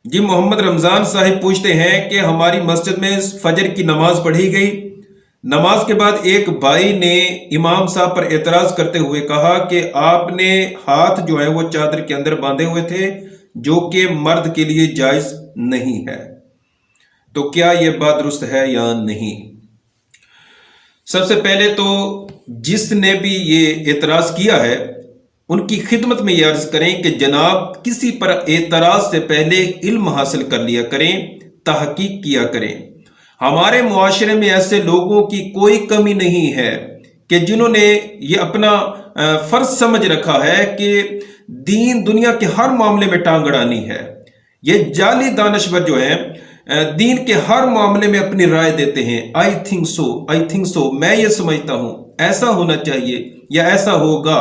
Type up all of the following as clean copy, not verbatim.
जी मोहम्मद रमजान साहिब पूछते हैं कि हमारी मस्जिद में फजर की नमाज पढ़ी गई। नमाज के बाद एक भाई ने इमाम साहब पर एतराज करते हुए कहा कि आपने हाथ जो है वो चादर के अंदर बांधे हुए थे, जो कि मर्द के लिए जायज नहीं है। तो क्या यह बात दुरुस्त है या नहीं? सबसे पहले तो जिसने भी ये एतराज किया है उनकी खिदमत में ये अर्ज करें कि जनाब किसी पर एतराज से पहले इल्म हासिल कर लिया करें, तहकीक किया करें। हमारे मुआशरे में ऐसे लोगों की कोई कमी नहीं है कि जिन्होंने ये अपना फर्ज समझ रखा है कि दीन दुनिया के हर मामले में टांग अड़ानी है। ये जाली दानश्वर जो है दीन के हर मामले में अपनी राय देते हैं। आई थिंक सो, मैं ये समझता हूं, ऐसा होना चाहिए या ऐसा होगा।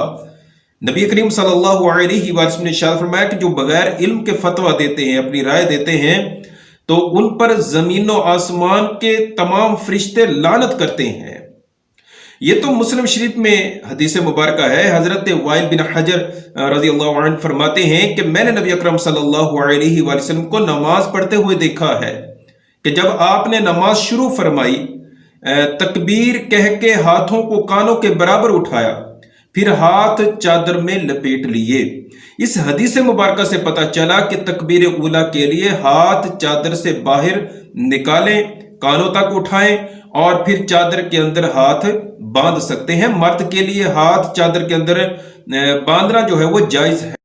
नबी करीम सल्लल्लाहु अलैहि वसल्लम ने इरशाद फरमाया कि जो बगैर इल्म के फतवा देते हैं, अपनी राय देते हैं, तो उन पर जमीन और आसमान के तमाम फरिश्ते लानत करते हैं। ये तो मुस्लिम शरीफ में हदीस मुबारक है। हजरत वाइल बिन हजर रजी अल्लाह अन्हु फरमाते हैं कि मैंने नबी अकरम सल्लल्लाहु अलैहि वसल्लम को नमाज पढ़ते हुए देखा है कि जब आपने नमाज शुरू फरमाई, तकबीर कह के हाथों को कानों के बराबर उठाया, फिर हाथ चादर में लपेट लिए। इस हदीस मुबारक से पता चला कि तकबीर उला के लिए हाथ चादर से बाहर निकालें, कानों तक उठाएं और फिर चादर के अंदर हाथ बांध सकते हैं। मर्द के लिए हाथ चादर के अंदर बांधना जो है वो जायज है।